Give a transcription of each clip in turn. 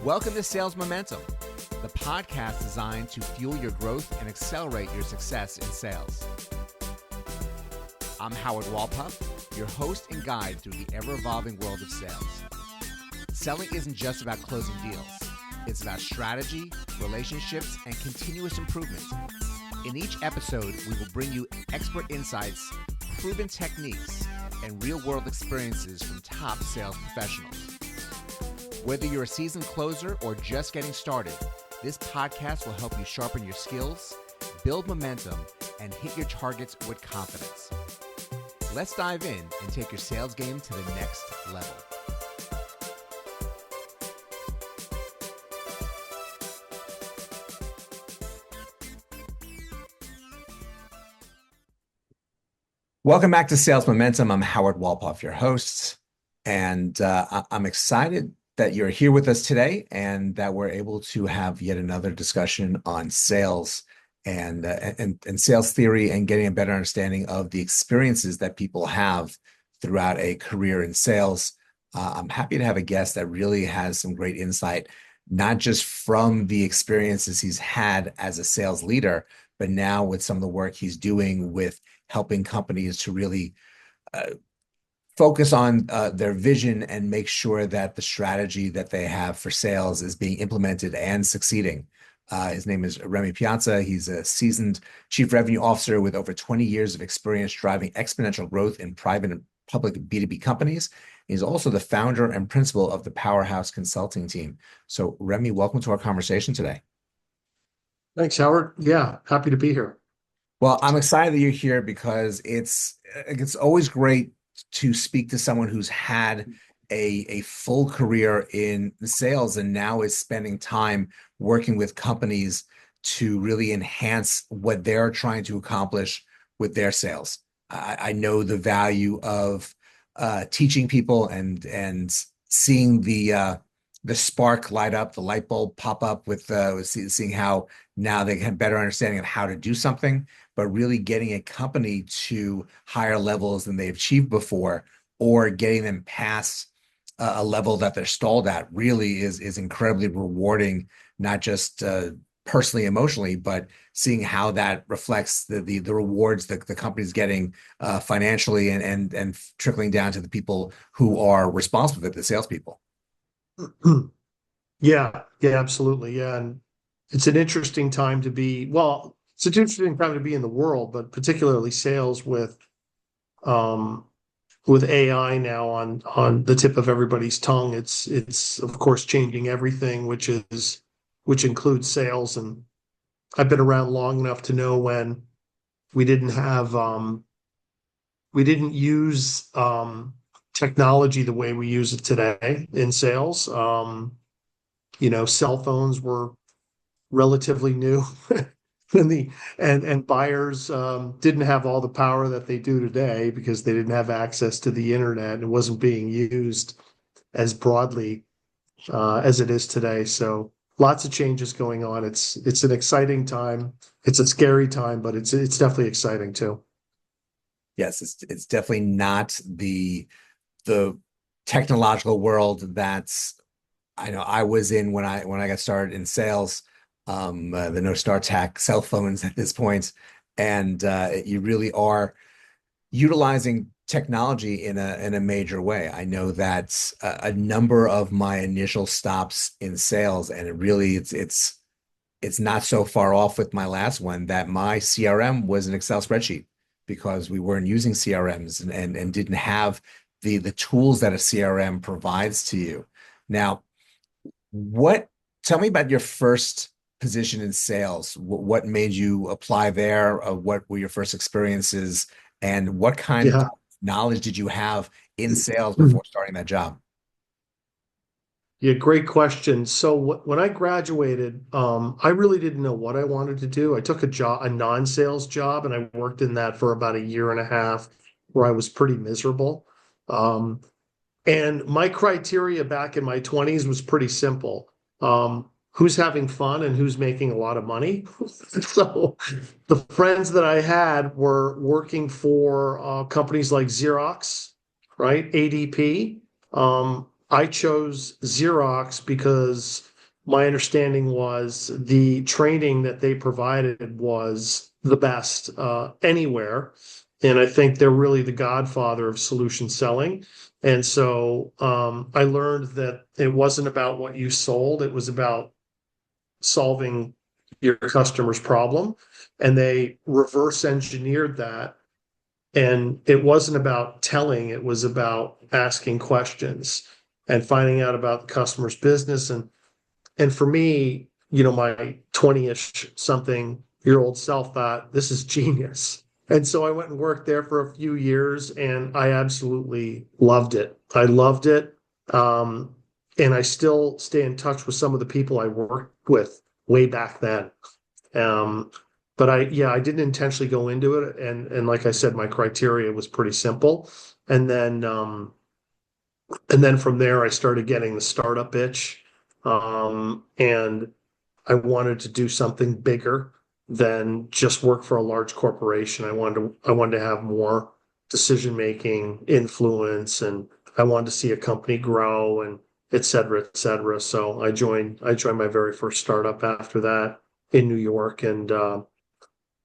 Welcome to Sales Momentum, the podcast designed to fuel your growth and accelerate your success in sales. I'm Howard Wolpoff, your host and guide through the ever-evolving world of sales. Selling isn't just about closing deals. It's about strategy, relationships, and continuous improvement. In each episode, we will bring you expert insights, proven techniques, and real-world experiences from top sales professionals. Whether you're a seasoned closer or just getting started, this podcast will help you sharpen your skills, build momentum, and hit your targets with confidence. Let's dive in and take your sales game to the next level. Welcome back to Sales Momentum. I'm Howard Wolpoff, your host, and I'm excited that you're here with us today and that we're able to have yet another discussion on sales and sales theory and getting a better understanding of the experiences that people have throughout a career in sales. I'm happy to have a guest that really has some great insight, not just from the experiences he's had as a sales leader, but now with some of the work he's doing with helping companies to really focus on their vision and make sure that the strategy that they have for sales is being implemented and succeeding. His name is Remy Piazza. He's a seasoned chief revenue officer with over 20 years of experience driving exponential growth in private and public B2B companies. He's also the founder and principal of the Powerhouse Consulting team. So Remy, welcome to our conversation today. Thanks, Howard. Yeah, happy to be here. Well, I'm excited that you're here because it's always great to speak to someone who's had a full career in sales and now is spending time working with companies to really enhance what they're trying to accomplish with their sales. I know the value of teaching people and seeing the spark light up, the light bulb pop up with seeing how now they have better understanding of how to do something, but really getting a company to higher levels than they've achieved before, or getting them past a level that they're stalled at really is incredibly rewarding, not just personally, emotionally, but seeing how that reflects the rewards that the company's getting financially and trickling down to the people who are responsible for it, the salespeople. Yeah, absolutely. Yeah. And it's an interesting time to be, well, it's an interesting time to be in the world, but particularly sales with AI now on the tip of everybody's tongue. It's of course changing everything, which includes sales. And I've been around long enough to know when we didn't use technology the way we use it today in sales. Cell phones were relatively new and buyers didn't have all the power that they do today because they didn't have access to the internet and it wasn't being used as broadly as it is today. So lots of changes going on. It's an exciting time. It's a scary time, but it's definitely exciting too. Yes, it's definitely not the technological world that's I was in when I got started in sales. The no StarTAC cell phones at this point, and you really are utilizing technology in a major way. I know that a number of my initial stops in sales, and it's not so far off with my last one, that my CRM was an Excel spreadsheet because we weren't using CRMs and didn't have the tools that a CRM provides to you. Now, tell me about your first position in sales. What made you apply there? What were your first experiences, and what kind of knowledge did you have in sales before starting that job? Yeah, great question. So when I graduated, I really didn't know what I wanted to do. I took a non-sales job, and I worked in that for about a year and a half, where I was pretty miserable. And my criteria back in my 20s was pretty simple. Who's having fun and who's making a lot of money? So the friends that I had were working for companies like Xerox, right? ADP. I chose Xerox because my understanding was the training that they provided was the best anywhere. And I think they're really the godfather of solution selling. And so I learned that it wasn't about what you sold, it was about solving your customer's problem. And they reverse engineered that. And it wasn't about telling, it was about asking questions and finding out about the customer's business. And for me, my 20-ish something year old self thought this is genius. And so I went and worked there for a few years and I absolutely loved it. I loved it. And I still stay in touch with some of the people I worked with way back then. Um, but I didn't intentionally go into it. And like I said, my criteria was pretty simple. And then, and then from there, I started getting the startup itch. And I wanted to do something bigger than just work for a large corporation. I wanted to have more decision making influence, and I wanted to see a company grow and et cetera, et cetera. So I joined my very first startup after that in New York, and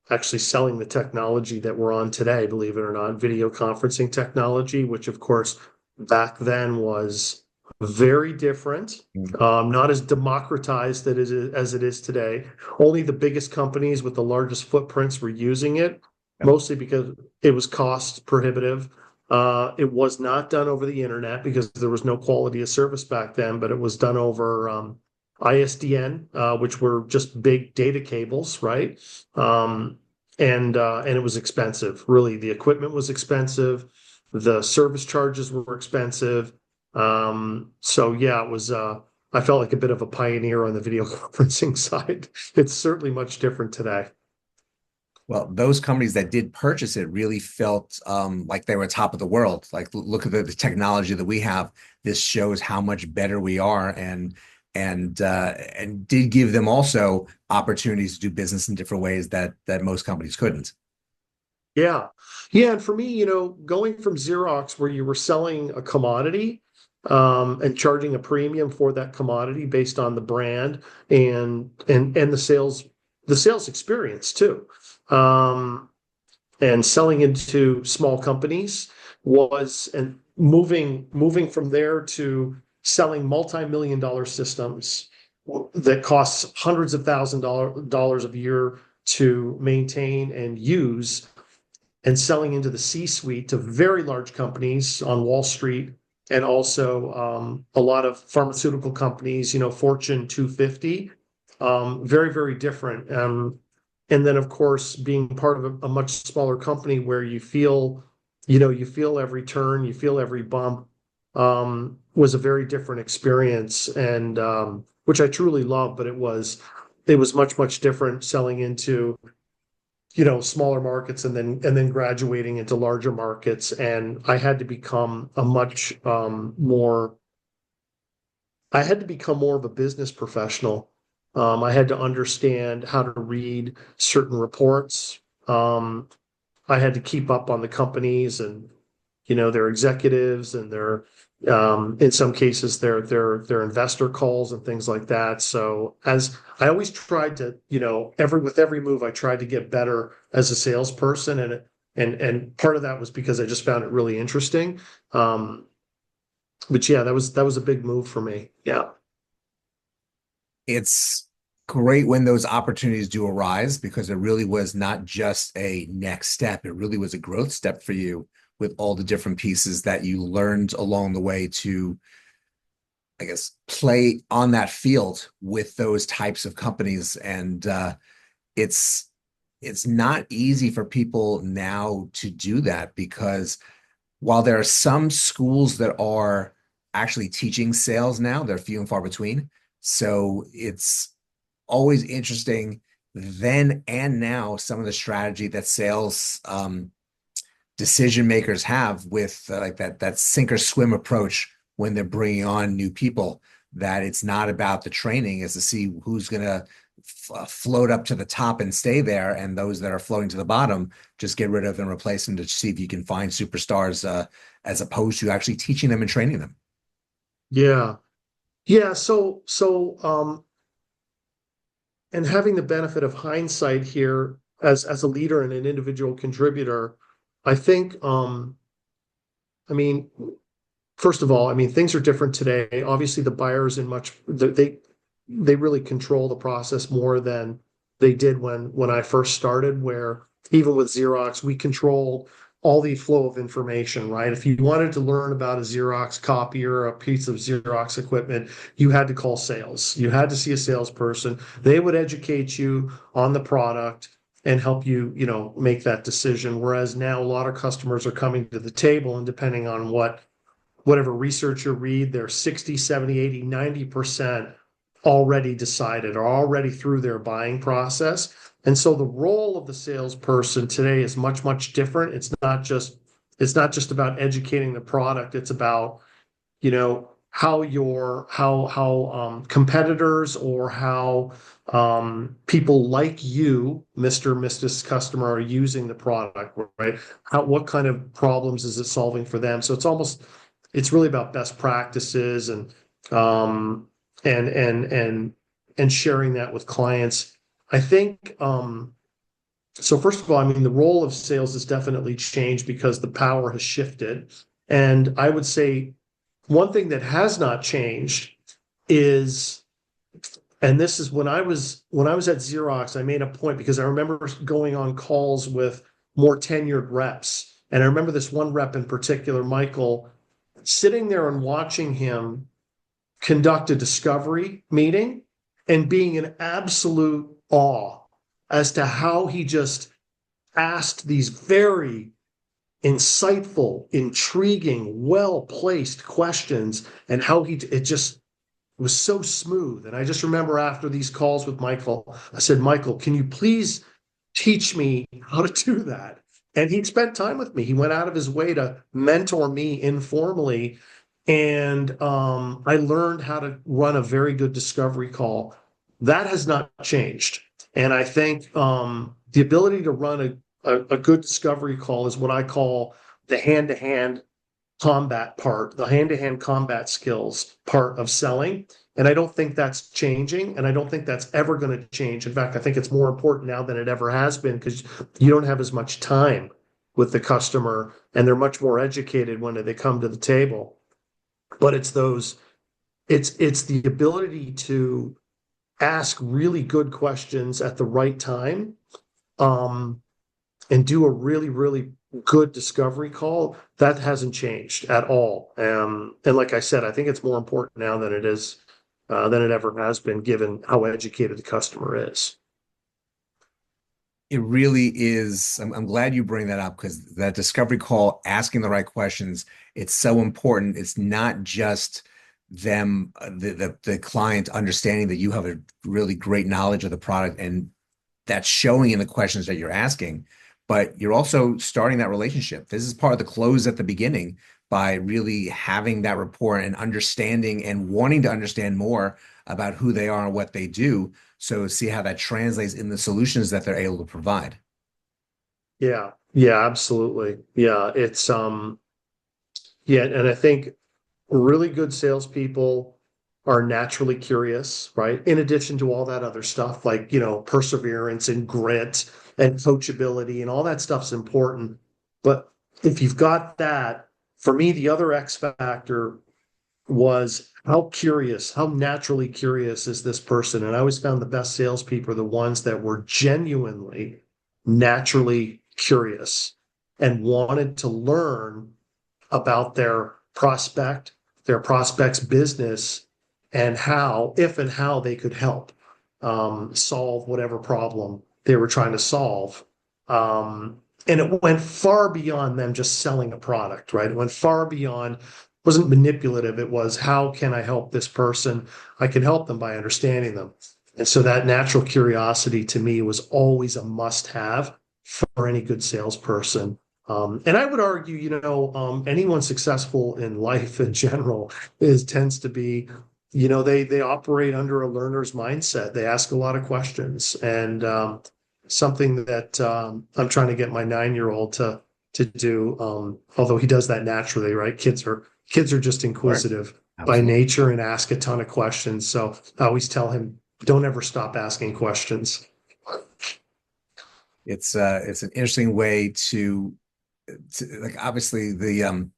actually selling the technology that we're on today, believe it or not, video conferencing technology, which of course back then was very different, Mm. not as democratized as it is today. Only the biggest companies with the largest footprints were using it, Yep. mostly because it was cost prohibitive. It was not done over the internet because there was no quality of service back then, but it was done over ISDN, which were just big data cables, right? And it was expensive. Really, the equipment was expensive, the service charges were expensive. So yeah, it was. I felt like a bit of a pioneer on the video conferencing side. It's certainly much different today. Well, those companies that did purchase it really felt like they were top of the world. Like, look at the technology that we have. This shows how much better we are, and did give them also opportunities to do business in different ways that most companies couldn't. Yeah, yeah, and for me, going from Xerox, where you were selling a commodity, and charging a premium for that commodity based on the brand and the sales experience too. Um, and selling into small companies was and moving from there to selling multi-million dollar systems that costs hundreds of dollars a year to maintain and use, and selling into the C-suite to very large companies on Wall Street, and also a lot of pharmaceutical companies, Fortune 250, very, very different. And then, of course, being part of a much smaller company where you feel every turn, you feel every bump, was a very different experience, and which I truly love. But it was much, much different selling into smaller markets and then graduating into larger markets. And I had to become more of a business professional. I had to understand how to read certain reports. I had to keep up on the companies and their executives and their in some cases their investor calls and things like that. So as I always tried to, with every move, I tried to get better as a salesperson, and part of that was because I just found it really interesting. But yeah, that was a big move for me. Yeah. It's great when those opportunities do arise because it really was not just a next step. It really was a growth step for you with all the different pieces that you learned along the way to, I guess, play on that field with those types of companies. And it's it's not easy for people now to do that because while there are some schools that are actually teaching sales now, they're few and far between. So it's always interesting then and now some of the strategy that sales decision makers have with like that sink or swim approach when they're bringing on new people. That it's not about the training, is to see who's going to float up to the top and stay there, and those that are floating to the bottom, just get rid of and replace them to see if you can find superstars, as opposed to actually teaching them and training them. Yeah. Yeah. So and having the benefit of hindsight here as a leader and an individual contributor, I think, I mean, first of all, I mean, things are different today. Obviously, the buyers in much they really control the process more than they did when I first started, where even with Xerox, we controlled all the flow of information, right? If you wanted to learn about a Xerox copier, a piece of Xerox equipment, you had to call sales. You had to see a salesperson. They would educate you on the product and help you, make that decision. Whereas now a lot of customers are coming to the table, and depending on whatever research you read, they're 60, 70, 80, 90% already decided or already through their buying process. And so the role of the salesperson today is much, much different. It's not just about educating the product. It's about, how competitors or how people like you, Mr. Mrs. Customer, are using the product, right? What kind of problems is it solving for them? So it's really about best practices um, and sharing that with clients. I think so. First of all, I mean, the role of sales has definitely changed because the power has shifted. And I would say one thing that has not changed is, and this is when I was at Xerox, I made a point because I remember going on calls with more tenured reps. And I remember this one rep in particular, Michael, sitting there and watching him conduct a discovery meeting and being in absolute awe as to how he just asked these very insightful, intriguing, well-placed questions, and how it just was so smooth. And I just remember after these calls with Michael, I said, Michael, can you please teach me how to do that? And he spent time with me. He went out of his way to mentor me informally. And I learned how to run a very good discovery call. That has not changed. And I think the ability to run a good discovery call is what I call the hand-to-hand combat part, the hand-to-hand combat skills part of selling. And I don't think that's changing. And I don't think that's ever going to change. In fact, I think it's more important now than it ever has been because you don't have as much time with the customer and they're much more educated when they come to the table. But it's the ability to ask really good questions at the right time, um, and do a really, really good discovery call. That hasn't changed at all. And like I said, I think it's more important now than it is than it ever has been, given how educated the customer is. It really is. I'm glad you bring that up because that discovery call, asking the right questions, it's so important. It's not just them, the client understanding that you have a really great knowledge of the product and that's showing in the questions that you're asking, but you're also starting that relationship. This is part of the close at the beginning by really having that rapport and understanding and wanting to understand more about who they are and what they do. So see how that translates in the solutions that they're able to provide. Yeah, yeah, absolutely. Yeah, yeah, and I think really good salespeople are naturally curious, right? In addition to all that other stuff, like, perseverance and grit and coachability and all that stuff's important. But if you've got that, for me, the other X factor was how curious, how naturally curious is this person? And I always found the best salespeople are the ones that were genuinely, naturally curious and wanted to learn about their prospect's business, and if and how they could help solve whatever problem they were trying to solve. And it went far beyond them just selling a product, right? It went far beyond, wasn't manipulative. It was, how can I help this person? I can help them by understanding them. And so that natural curiosity to me was always a must have for any good salesperson. And I would argue, anyone successful in life in general tends to be, they operate under a learner's mindset. They ask a lot of questions, and something that I'm trying to get my 9-year-old to do. Although he does that naturally, right? Kids are just Sure. inquisitive by Absolutely. nature and ask a ton of questions. So I always tell him, don't ever stop asking questions. It's an interesting way to like obviously the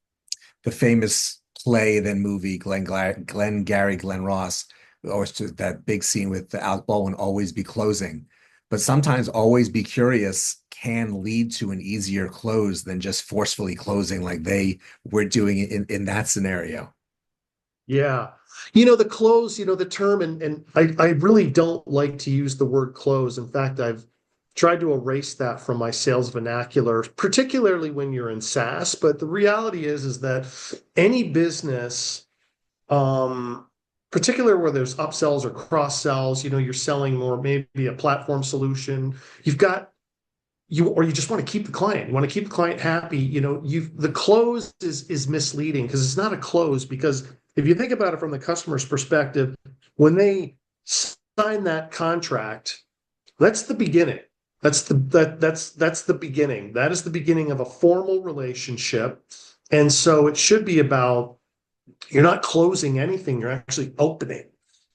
famous play then movie Glenn Gary Glenn Ross always that big scene with Alec Baldwin always be closing, but sometimes always be curious can lead to an easier close than just forcefully closing like they were doing in that scenario. Yeah. The close, the term, and I really don't like to use the word close. In fact, I've tried to erase that from my sales vernacular, particularly when you're in SaaS. But the reality is that any business, um, particularly where there's upsells or cross sells, you're selling more, maybe a platform solution, you've got or you just want to keep the client. You want to keep the client happy. The close is misleading because it's not a close. Because if you think about it from the customer's perspective, when they sign that contract, that's the beginning. That's the beginning. That is the beginning of a formal relationship. And so it should be about you're not closing anything, you're actually opening.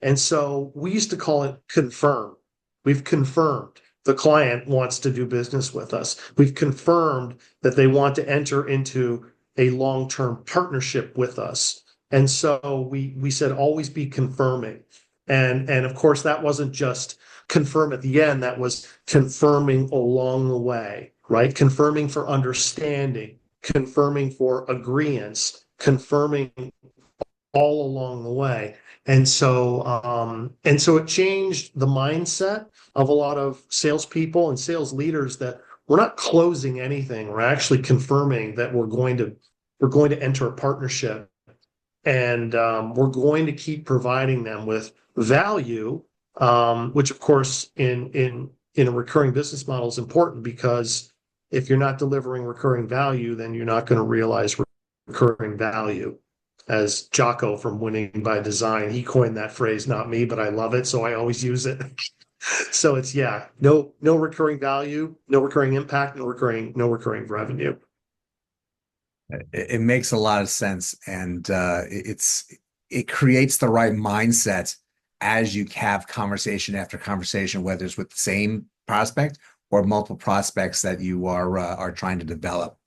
And so we used to call it confirm. We've confirmed the client wants to do business with us. We've confirmed that they want to enter into a long-term partnership with us. And so we said always be confirming. And of course that wasn't just confirm at the end, that was confirming along the way, right? Confirming for understanding, confirming for agreeance, confirming all along the way. And so it changed the mindset of a lot of salespeople and sales leaders that we're not closing anything. We're actually confirming that we're going to enter a partnership, and we're going to keep providing them with value, which of course in a recurring business model is important, because if you're not delivering recurring value, then you're not going to realize recurring value. As Jocko from Winning by Design, he coined that phrase, not me, but I love it, so I always use it. So it's, yeah, no recurring value, no recurring impact, no recurring revenue. It makes a lot of sense, and it creates the right mindset as you have conversation after conversation, whether it's with the same prospect or multiple prospects that you are trying to develop.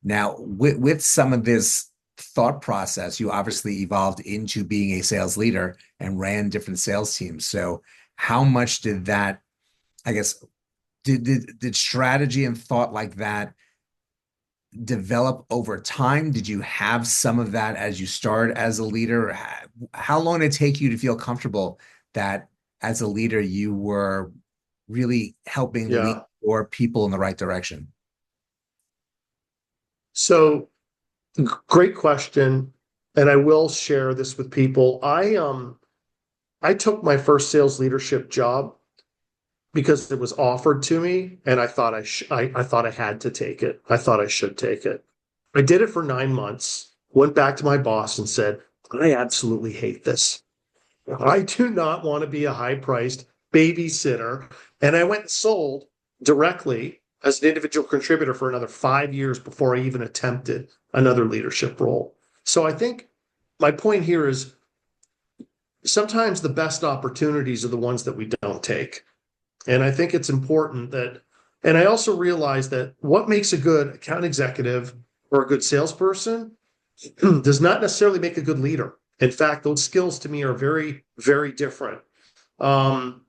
Now, with some of this thought process, you obviously evolved into being a sales leader and ran different sales teams. So, how much did that, I guess, did strategy and thought like that develop over time? Did you have some of that as you started as a leader? How long did it take you to feel comfortable that as a leader you were really helping lead Yeah. your people in the right direction? So great question. And I will share this with people. I took my first sales leadership job because it was offered to me, and I thought I thought I had to take it. I thought I should take it. I did it for 9 months, went back to my boss and said, I absolutely hate this. I do not want to be a high-priced babysitter. And I went and sold directly as an individual contributor for another 5 years before I even attempted another leadership role. So I think my point here is sometimes the best opportunities are the ones that we don't take. And I think it's important that, and I also realize that what makes a good account executive or a good salesperson does not necessarily make a good leader. In fact, those skills to me are very, very different. Um,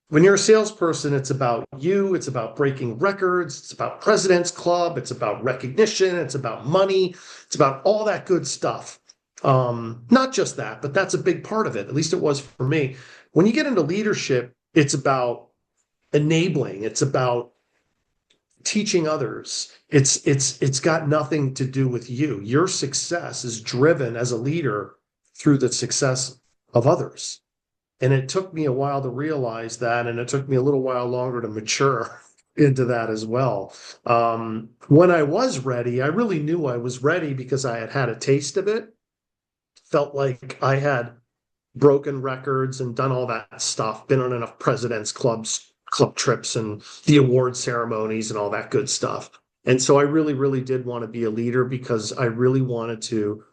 when you're a salesperson, it's about you, it's about breaking records, it's about President's Club, it's about recognition, it's about money, it's about all that good stuff. Not just that, but that's a big part of it. At least it was for me. When you get into leadership, it's about enabling, it's about teaching others. It's got nothing to do with you. Your success is driven as a leader through the success of others. And it took me a while to realize that, and it took me a little while longer to mature into that as well. When I was ready, I really knew I was ready because I had had a taste of it. Felt like I had broken records and done all that stuff, been on enough presidents club trips and the award ceremonies and all that good stuff. And so I really, really did want to be a leader because I really wanted to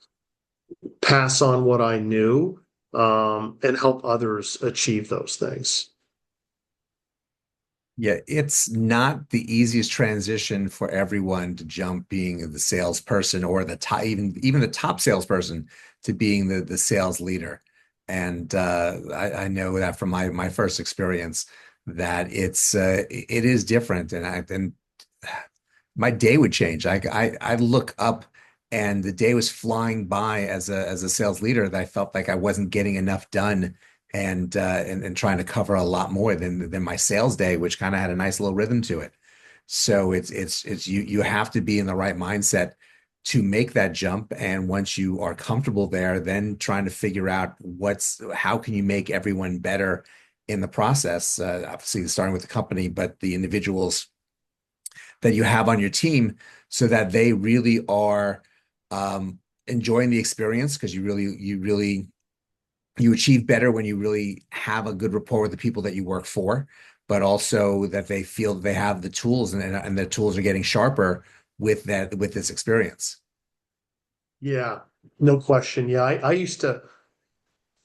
pass on what I knew and help others achieve those things. Yeah, it's not the easiest transition for everyone to jump being the salesperson or the top, even the top salesperson to being the sales leader. And I know that from my first experience that it is different. And my day would change. I look up and the day was flying by as a sales leader that I felt like I wasn't getting enough done and trying to cover a lot more than my sales day, which kind of had a nice little rhythm to it. So it's you have to be in the right mindset to make that jump. And once you are comfortable there, then trying to figure out how can you make everyone better in the process. Obviously, starting with the company, but the individuals that you have on your team so that they really are enjoying the experience because you achieve better when you really have a good rapport with the people that you work for, but also that they feel that they have the tools and the tools are getting sharper with this experience. Yeah, no question. Yeah, I used to.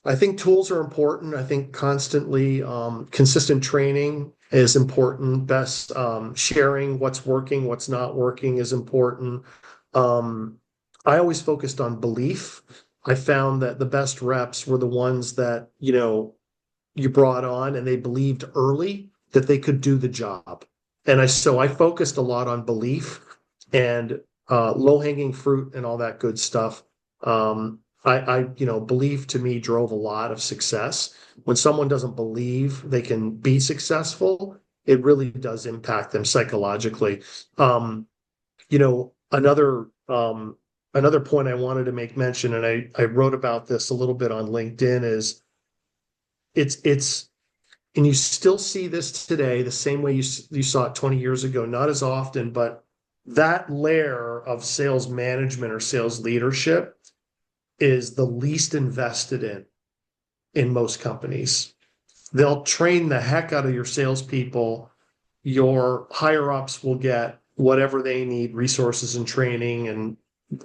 I think tools are important. I think constantly consistent training is important. Best sharing what's working, what's not working is important. Um, I always focused on belief. I found that the best reps were the ones that, you brought on and they believed early that they could do the job. So I focused a lot on belief and low-hanging fruit and all that good stuff. Belief to me drove a lot of success. When someone doesn't believe they can be successful, it really does impact them psychologically. Um, you know, another another point I wanted to make mention, and I wrote about this a little bit on LinkedIn, is it's and you still see this today the same way you saw it 20 years ago, not as often, but that layer of sales management or sales leadership is the least invested in most companies. They'll train the heck out of your salespeople. Your higher ups will get whatever they need, resources and training and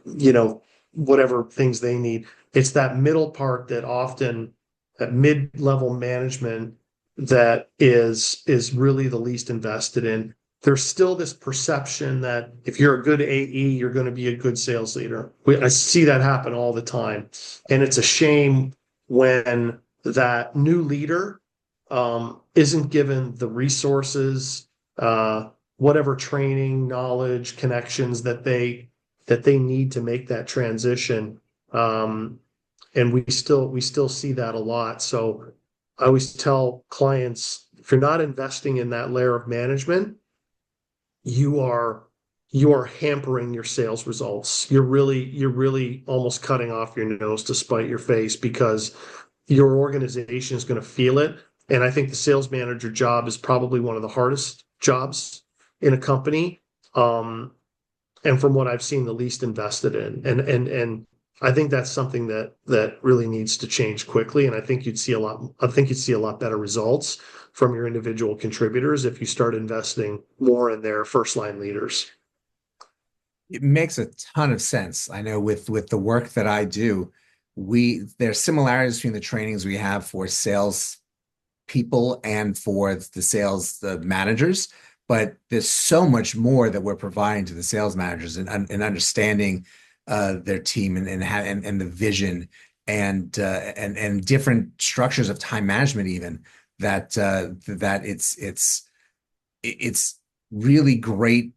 you know whatever things they need. It's that middle part that often that mid-level management that is really the least invested in. There's still this perception that if you're a good AE, you're going to be a good sales leader. I see that happen all the time. And it's a shame when that new leader isn't given the resources, whatever training, knowledge, connections that they need to make that transition. And we still see that a lot. So I always tell clients, if you're not investing in that layer of management, you are you are hampering your sales results. You're really almost cutting off your nose to spite your face because your organization is going to feel it. And I think the sales manager job is probably one of the hardest jobs in a company. And from what I've seen, the least invested in. And I think that's something that really needs to change quickly. And I think you'd see a lot better results from your individual contributors if you start investing more in their first line leaders. It makes a ton of sense. I know with the work that I do, there's similarities between the trainings we have for sales people and for the managers, but there's so much more that we're providing to the sales managers and understanding their team and the vision and different structures of time management even that it's really great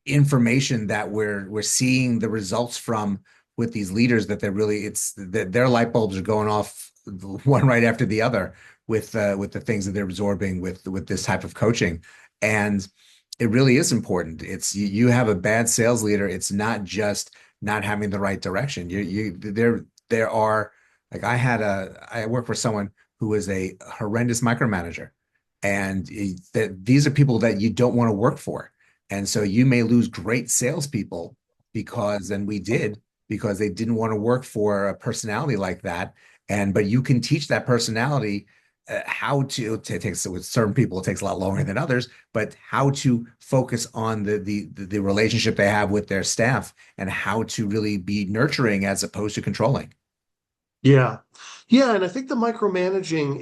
information that we're seeing the results from with these leaders that it's that their light bulbs are going off one right after the other with the things that they're absorbing with this type of coaching. And it really is important. You have a bad sales leader. It's not just not having the right direction. There are like I work for someone who is a horrendous micromanager, and these are people that you don't want to work for. And so you may lose great salespeople and we did, because they didn't want to work for a personality like that. But you can teach that personality how to take, so with certain people, it takes a lot longer than others, but how to focus on the relationship they have with their staff and how to really be nurturing as opposed to controlling. Yeah. Yeah, and I think the micromanaging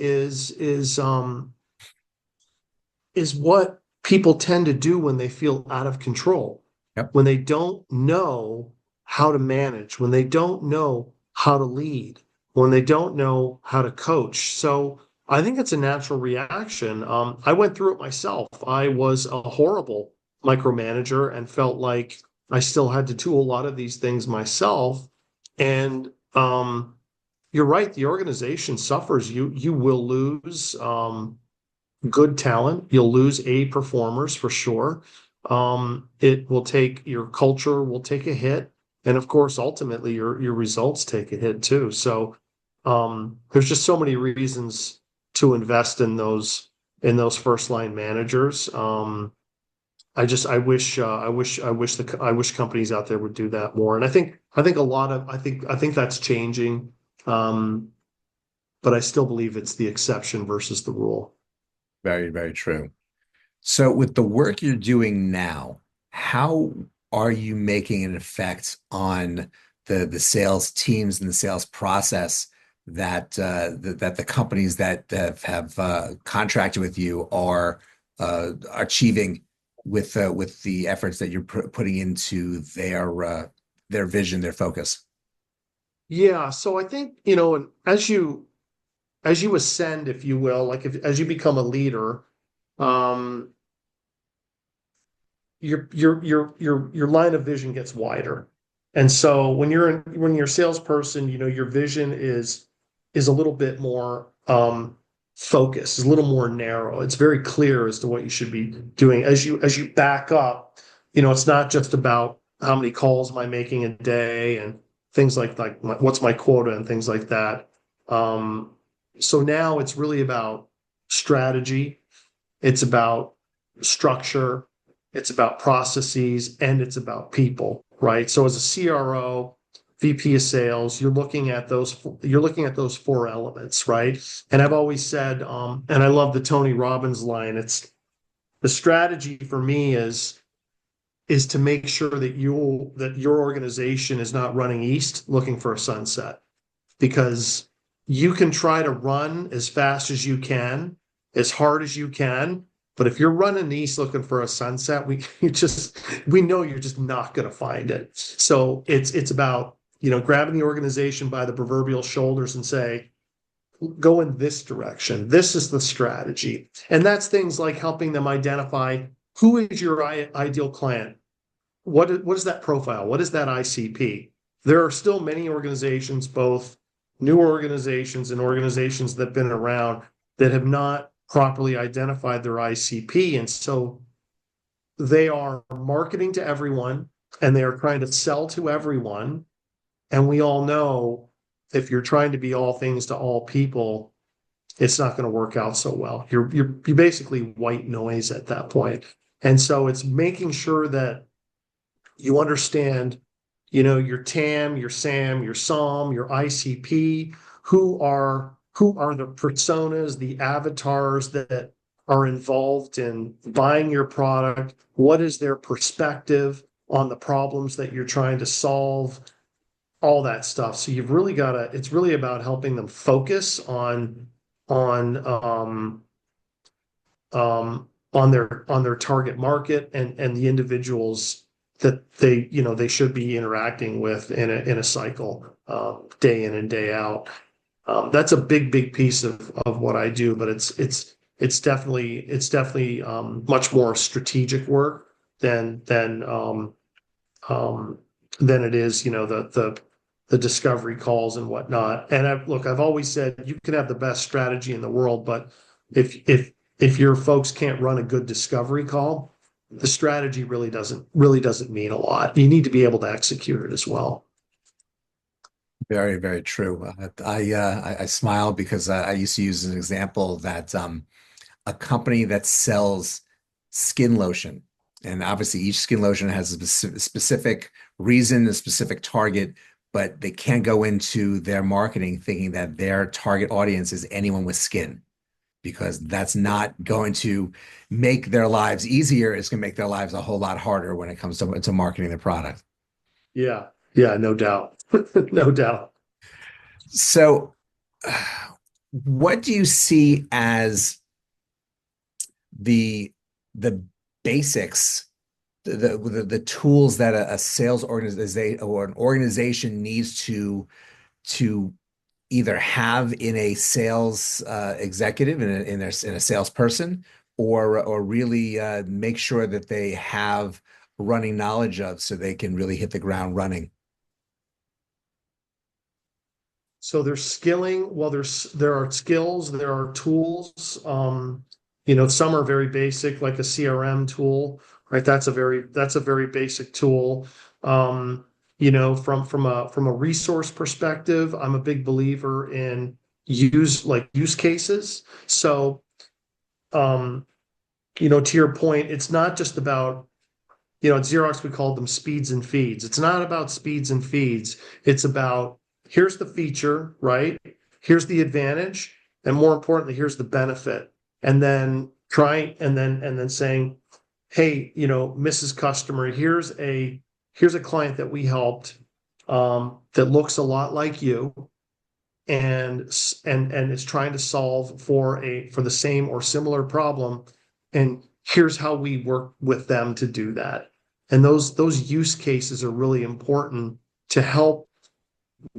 is what people tend to do when they feel out of control, Yep. when they don't know how to manage, when they don't know how to lead, when they don't know how to coach. So I think it's a natural reaction. I went through it myself. I was a horrible micromanager and felt like I still had to do a lot of these things myself. And you're right, the organization suffers. You will lose. Good talent. You'll lose A performers for sure. It will take your culture will take a hit, and of course, ultimately your results take a hit too. So there's just so many reasons to invest in those first line managers. I wish companies out there would do that more. And I think a lot of I think that's changing. Um, but I still believe it's the exception versus the rule. Very, very true. So with the work you're doing now, how are you making an effect on the sales teams and the sales process that the companies that have contracted with you are achieving with the efforts that you're putting into their vision, their focus? Yeah, so I think, and as you ascend, if you will, like if as you become a leader, um, your line of vision gets wider. And so when you're a salesperson, your vision is a little bit more focused, is a little more narrow. It's very clear as to what you should be doing. As you back up, it's not just about how many calls am I making a day and things what's my quota and things like that. Um, so now it's really about strategy. It's about structure, it's about processes, and it's about people, right? So as a CRO, VP of sales, you're looking at those four elements, right? And I've always said, and I love the Tony Robbins line, it's the strategy for me is to make sure that your organization is not running east looking for a sunset because you can try to run as fast as you can, as hard as you can. But if you're running east looking for a sunset, we know you're just not going to find it. So it's about grabbing the organization by the proverbial shoulders and say, go in this direction. This is the strategy, and that's things like helping them identify who is your ideal client. What is that profile? What is that ICP? There are still many organizations, both new organizations and organizations that have been around that have not properly identified their ICP. And so they are marketing to everyone and they are trying to sell to everyone. And we all know if you're trying to be all things to all people, it's not going to work out so well. You're basically white noise at that point. And so it's making sure that you understand, your TAM, your SAM, your SOM, your ICP, who are the personas, the avatars that are involved in buying your product? What is their perspective on the problems that you're trying to solve? All that stuff. So you've really got to, it's really about helping them focus on on their target market and the individuals that they should be interacting with in a cycle, day in and day out. That's a big piece of what I do, but it's definitely much more strategic work than um, than it is, the discovery calls and whatnot. And I've always said you can have the best strategy in the world, but if your folks can't run a good discovery call, the strategy really doesn't mean a lot. You need to be able to execute it as well. Very, very true. I smile because I used to use an example that a company that sells skin lotion, and obviously each skin lotion has a specific reason, a specific target, but they can't go into their marketing thinking that their target audience is anyone with skin, because that's not going to make their lives easier. It's going to make their lives a whole lot harder when it comes to marketing their product. Yeah, yeah, no doubt. No doubt. So, what do you see as the the basics, the tools that a sales organization or an organization needs to either have in a sales executive in a salesperson, or really make sure that they have running knowledge of, so they can really hit the ground running? So there's skilling. Well, there are skills, there are tools. Some are very basic, like a CRM tool, right? That's a very basic tool. From a resource perspective, I'm a big believer in use cases. So, to your point, it's not just about, at Xerox, we called them speeds and feeds. It's not about speeds and feeds. It's about, here's the feature, right? Here's the advantage. And more importantly, here's the benefit. And then saying, hey, Mrs. Customer, here's a client that we helped, that looks a lot like you, and is trying to solve for the same or similar problem. And here's how we work with them to do that. And those use cases are really important to help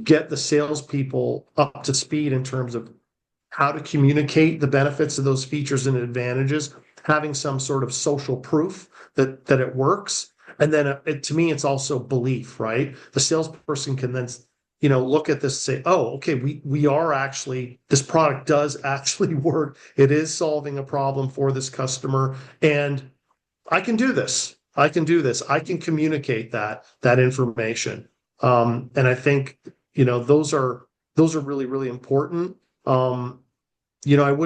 get the salespeople up to speed in terms of how to communicate the benefits of those features and advantages, having some sort of social proof that it works. And then to me, it's also belief, right? The salesperson can then, look at this and say, oh, okay, we are actually, this product does actually work. It is solving a problem for this customer. And I can do this. I can do this. I can communicate that information. And I think, those are really, really important. Um, it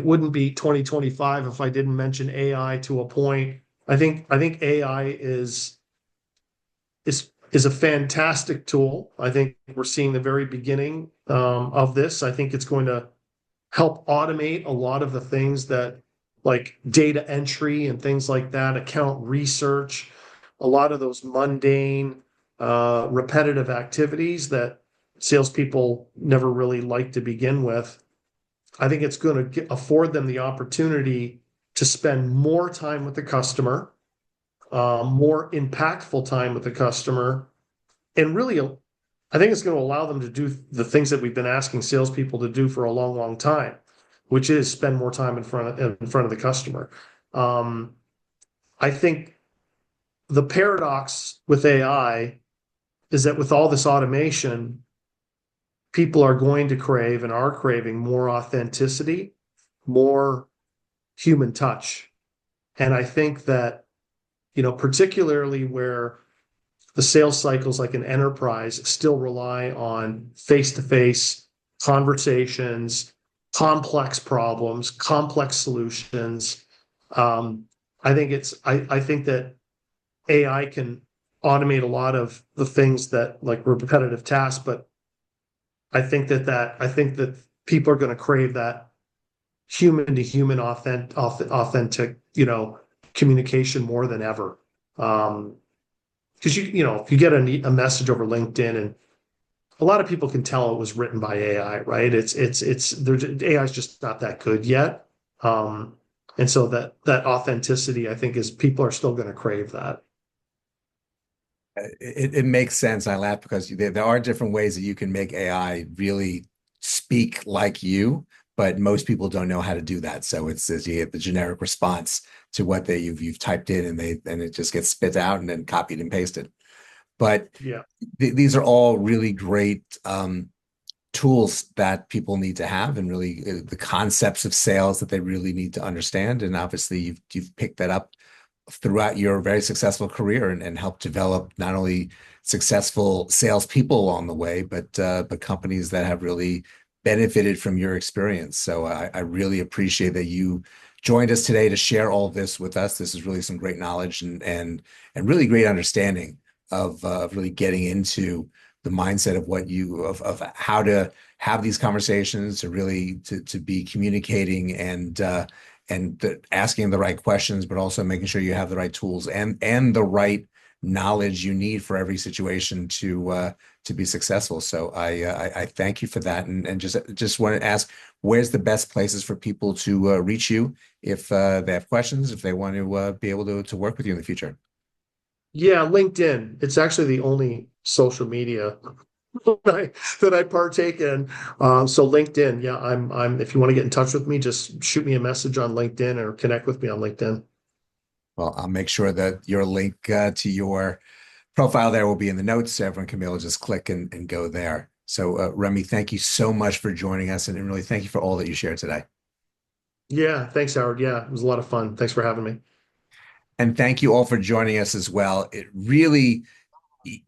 wouldn't be 2025 if I didn't mention AI to a point. I think AI is a fantastic tool. I think we're seeing the very beginning of this. I think it's going to help automate a lot of the things that, like data entry and things like that, account research, a lot of those mundane, repetitive activities that salespeople never really like to begin with. I think it's going to afford them the opportunity to spend more time with the customer, more impactful time with the customer, and really, I think it's going to allow them to do the things that we've been asking salespeople to do for a long, long time, which is spend more time in front of the customer. Um, I think the paradox with AI is that with all this automation, people are going to crave and are craving more authenticity, more human touch. And I think that, particularly where the sales cycles like an enterprise still rely on face-to-face conversations, complex problems, complex solutions. Um, I think that AI can automate a lot of the things that like repetitive tasks, but I think that people are going to crave that human to human authentic, communication more than ever. Because if you get a message over LinkedIn, and a lot of people can tell it was written by AI, right? AI is just not that good yet. And so that authenticity, I think, is people are still going to crave that. It makes sense. I laugh because there are different ways that you can make AI really speak like you, but most people don't know how to do that. So it's you get the generic response to what you've typed in, and it just gets spit out and then copied and pasted. But Yeah. these are all really great tools that people need to have, and really the concepts of sales that they really need to understand. And obviously, you've picked that up throughout your very successful career, and helped develop not only successful salespeople along the way, but companies that have really benefited from your experience. So I really appreciate that you joined us today to share all of this with us. This is really some great knowledge, and really great understanding of really getting into the mindset of of how to have these conversations, to really to be communicating, and asking the right questions, but also making sure you have the right tools and the right knowledge you need for every situation to be successful. So I thank you for that, and just want to ask, where's the best places for people to reach you if they have questions, if they want to be able to work with you in the future? Yeah, LinkedIn. It's actually the only social media that I partake in. So LinkedIn, yeah, I'm if you want to get in touch with me, just shoot me a message on LinkedIn or connect with me on LinkedIn. Well, I'll make sure that your link to your profile there will be in the notes, so everyone can be able to just click and go there. So, Remy, thank you so much for joining us, and really thank you for all that you shared today. Yeah, thanks, Howard. Yeah, it was a lot of fun. Thanks for having me. And thank you all for joining us as well. It really,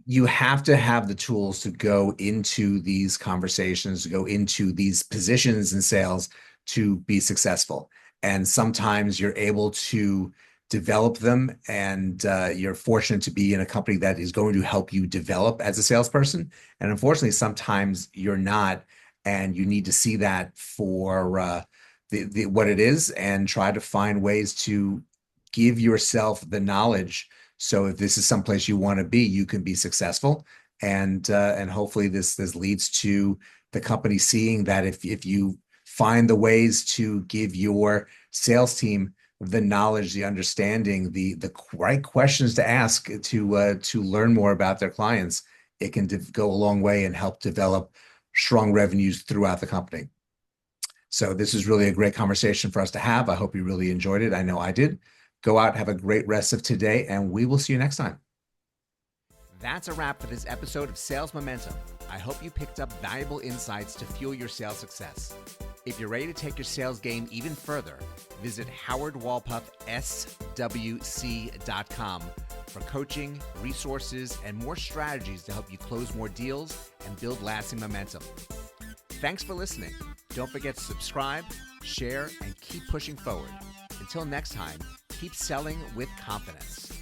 you have to have the tools to go into these conversations, to go into these positions in sales to be successful. And sometimes you're able to develop them, and you're fortunate to be in a company that is going to help you develop as a salesperson. And unfortunately, sometimes you're not, and you need to see that for what it is and try to find ways to give yourself the knowledge, so if this is someplace you want to be, you can be successful, and hopefully this leads to the company seeing that if you find the ways to give your sales team the knowledge, the understanding, the right questions to ask to learn more about their clients, it can go a long way and help develop strong revenues throughout the company. So this is really a great conversation for us to have. I hope you really enjoyed it. I know I did. Go out, have a great rest of today, and we will see you next time. That's a wrap for this episode of Sales Momentum. I hope you picked up valuable insights to fuel your sales success. If you're ready to take your sales game even further, visit howardwolpoffswc.com for coaching, resources, and more strategies to help you close more deals and build lasting momentum. Thanks for listening. Don't forget to subscribe, share, and keep pushing forward. Until next time, keep selling with confidence.